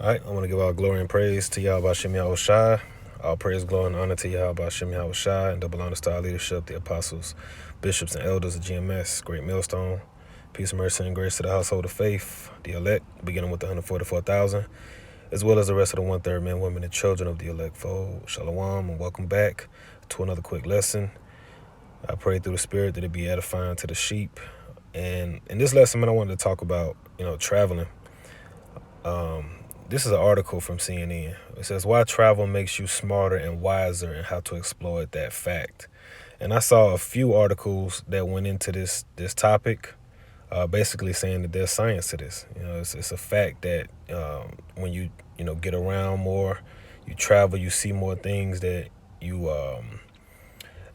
right, I want to give all glory and praise to Yahweh Shem Yahweh Shai. All praise, glory, and honor to Yahweh Shem Yahweh Shai, and double honor to our leadership, the apostles, bishops, and elders of GMS, Great Millstone. Peace, mercy, and grace to the household of faith, the elect, beginning with the 144,000, as well as the rest of the one-third men, women, and children of the elect fold. Shalom, and welcome back to another quick lesson. I pray through the Spirit that it be edifying to the sheep. And in this lesson, man, I wanted to talk about, traveling. This is an article from CNN. It says, why travel makes you smarter and wiser and how to exploit that fact. And I saw a few articles that went into this topic, basically saying that there's science to this. It's a fact that when you get around more, you travel, you see more things that you,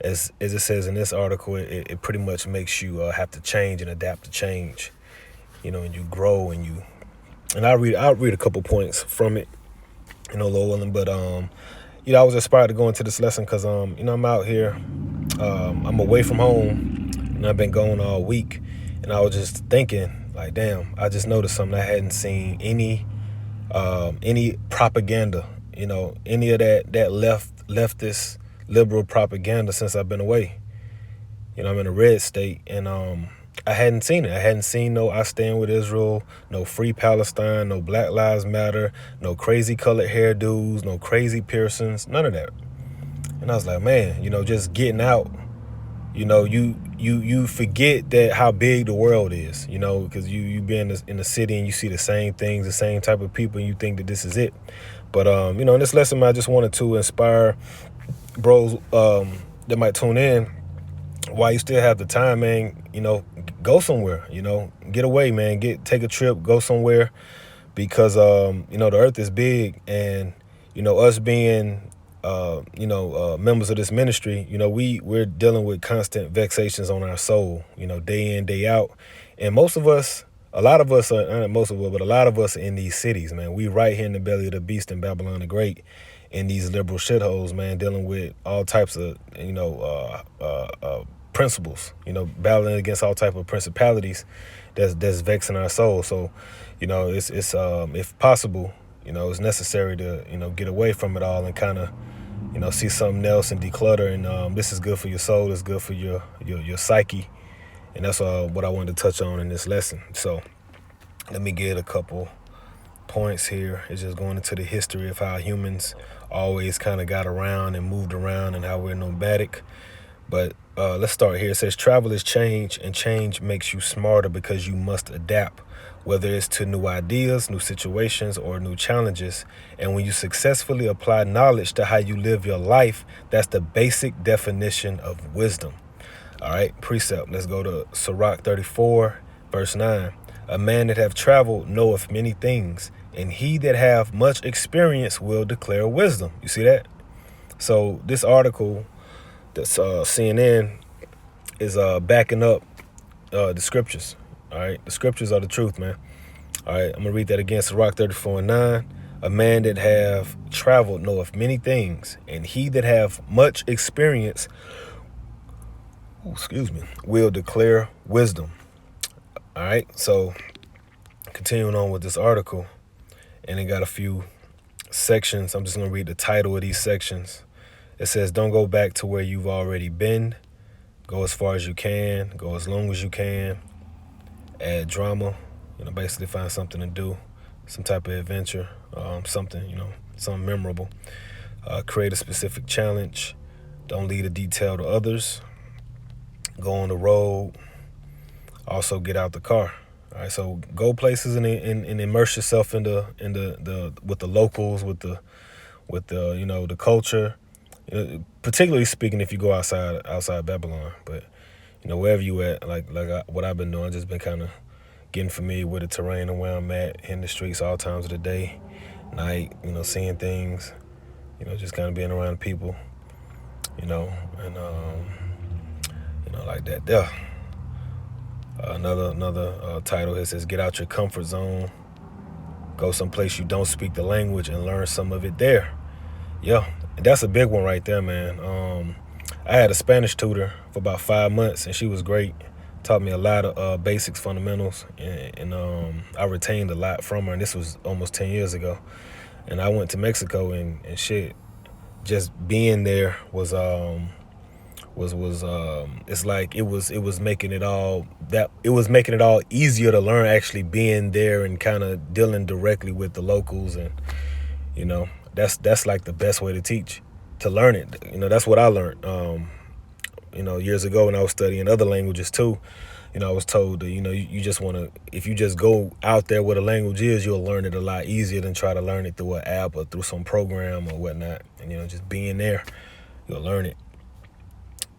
as it says in this article, it pretty much makes you have to change and adapt to change, and you grow and I'll read a couple points from it, Lord willing. But I was inspired to go into this lesson because I'm out here, I'm away from home, and I've been gone all week, and I was just thinking, like, damn, I just noticed something. I hadn't seen any propaganda, any of that leftist liberal propaganda since I've been away. I'm in a red state, and I hadn't seen it. I hadn't seen no I stand with Israel, no free Palestine, no Black Lives Matter, no crazy colored hairdos, no crazy piercings, none of that. And I was like, man, just getting out, you forget that how big the world is, because you be in the city and you see the same things, the same type of people, and you think that this is it. But, in this lesson, I just wanted to inspire bros that might tune in. While you still have the time, man, go somewhere, get away, man, take a trip, go somewhere, because, the earth is big, and, us being, members of this ministry, we're dealing with constant vexations on our soul, day in, day out. And a lot of us are in these cities, man. We right here in the belly of the beast in Babylon the Great, in these liberal shitholes, man, dealing with all types of, principles, battling against all type of principalities that's vexing our soul. So, it's if possible, it's necessary to, get away from it all and kind of, see something else and declutter. And this is good for your soul. It's good for your psyche. And that's what I wanted to touch on in this lesson. So let me get a couple points here. It's just going into the history of how humans always kind of got around and moved around and how we're nomadic. But let's start here. It says travel is change, and change makes you smarter because you must adapt, whether it's to new ideas, new situations, or new challenges. And when you successfully apply knowledge to how you live your life, that's the basic definition of wisdom. All right, precept. Let's go to Sirach 34, verse 9. A man that have traveled knoweth many things, and he that have much experience will declare wisdom. You see that? So this article that's CNN is backing up the scriptures. All right, the scriptures are the truth, man. All right, I'm gonna read that again. Sirach 34 and 9. A man that have traveled knoweth many things, and he that have much experience, will declare wisdom. All right, so continuing on with this article, and it got a few sections. I'm just gonna read the title of these sections. It says, don't go back to where you've already been. Go as far as you can. Go as long as you can. Add drama. Basically find something to do. Some type of adventure. Something memorable. Create a specific challenge. Don't leave a detail to others. Go on the road. Also get out the car. All right, so go places and immerse yourself in the with the locals, with the the culture. Particularly speaking, if you go outside Babylon, but wherever you at, what I've been doing, I've just been kind of getting familiar with the terrain and where I'm at in the streets all times of the day, night, seeing things, just kind of being around people, and like that. There. Another title here says, get out your comfort zone, go someplace you don't speak the language and learn some of it there. Yeah. That's a big one right there, man. I had a Spanish tutor for about 5 months, and she was great. Taught me a lot of basics, fundamentals, and I retained a lot from her. And this was almost 10 years ago. And I went to Mexico, and shit, just being there was it's like it was making it all easier to learn, actually being there and kind of dealing directly with the locals. And that's like the best way to teach, to learn it. That's what I learned years ago when I was studying other languages too. I was told that you just want to, if you just go out there where the language is, you'll learn it a lot easier than try to learn it through an app or through some program or whatnot. And just being there, you'll learn it.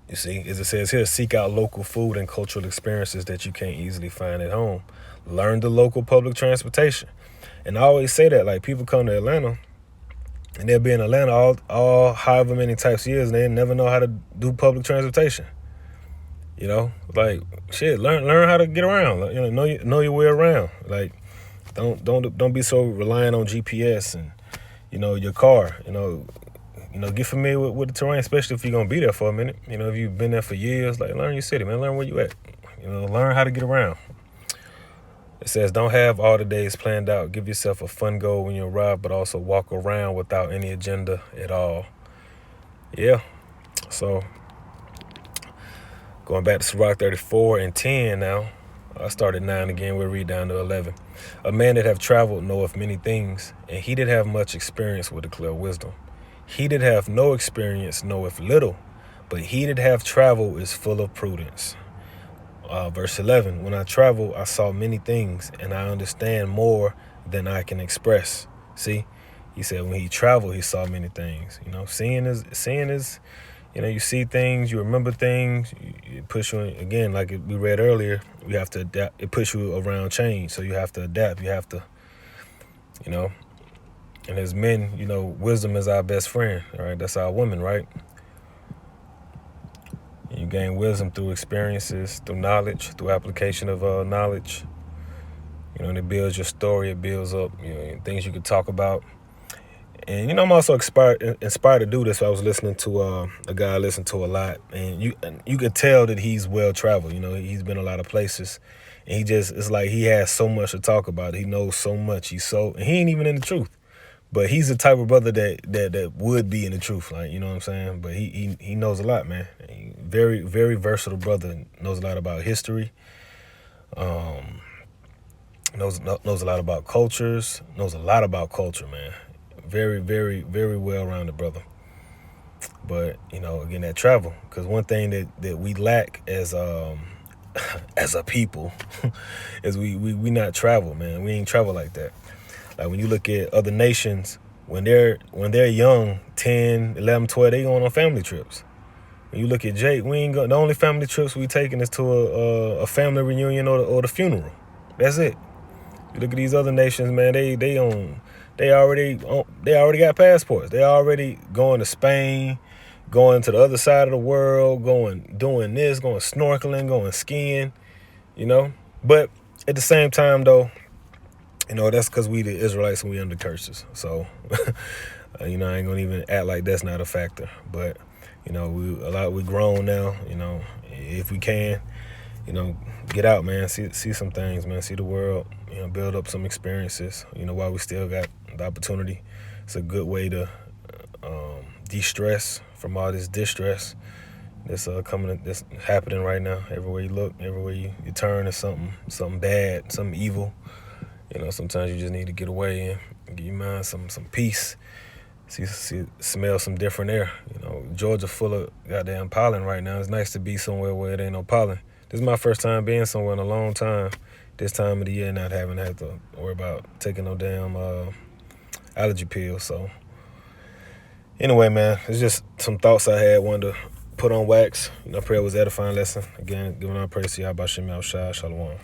You see, as it says here, seek out local food and cultural experiences that you can't easily find at home. Learn the local public transportation. And I always say that, like, people come to Atlanta and they'll be in Atlanta all however many types of years, and they never know how to do public transportation. Like, shit, learn how to get around. Know your way around. Like, don't be so reliant on GPS and your car. Get familiar with the terrain, especially if you're gonna be there for a minute. If you've been there for years, like, learn your city, man. Learn where you at. Learn how to get around. It says, don't have all the days planned out. Give yourself a fun goal when you arrive, but also walk around without any agenda at all. Yeah. So, going back to Sirach 34 and 10 now. I started 9 again. We'll read down to 11. A man that have traveled knoweth many things, and he that have much experience will declare wisdom. He that have no experience knoweth little, but he that have traveled is full of prudence. Verse 11, when I travel, I saw many things, and I understand more than I can express. See, he said when he traveled, he saw many things. Seeing is, you see things, you remember things, it puts you in, again, like we read earlier, you have to adapt. It puts you around change, so you have to adapt. You have to, and as men, wisdom is our best friend, all right? That's our woman, right? You gain wisdom through experiences, through knowledge, through application of knowledge. And it builds your story. It builds up things you can talk about. And I'm also inspired to do this. I was listening to a guy I listen to a lot, and you could tell that he's well traveled. He's been a lot of places, and it's like he has so much to talk about. He knows so much. And he ain't even in the truth. But he's the type of brother that would be in the truth, like, you know what I'm saying? But he knows a lot, man. Very, very versatile brother. Knows a lot about history. Knows a lot about cultures. Knows a lot about culture, man. Very, very, very well-rounded brother. But again, that travel, because one thing that we lack as as a people is we not travel, man. We ain't travel like that. Like, when you look at other nations, when they're young, 10, 11, 12, they going on family trips. When you look at Jake, we ain't go. The only family trips we taking is to a family reunion or the funeral. That's it. You look at these other nations, man. They already got passports. They already going to Spain, going to the other side of the world, doing this, going snorkeling, going skiing. But at the same time, though, that's because we the Israelites and we under curses. So, I ain't gonna even act like that's not a factor. But, we grown now. If we can, get out, man. See some things, man. See the world. Build up some experiences. While we still got the opportunity, it's a good way to de-stress from all this distress that's that's happening right now. Everywhere you look, everywhere you turn, is something bad, something evil. Sometimes you just need to get away and give your mind some peace. Smell some different air. Georgia full of goddamn pollen right now. It's nice to be somewhere where it ain't no pollen. This is my first time being somewhere in a long time. This time of the year, not having had to worry about taking no damn allergy pills. So, anyway, man, it's just some thoughts I had. Wanted to put on wax. I pray it was an edifying lesson. Again, giving our praise to Yahweh Shem Yahushua. Shalom.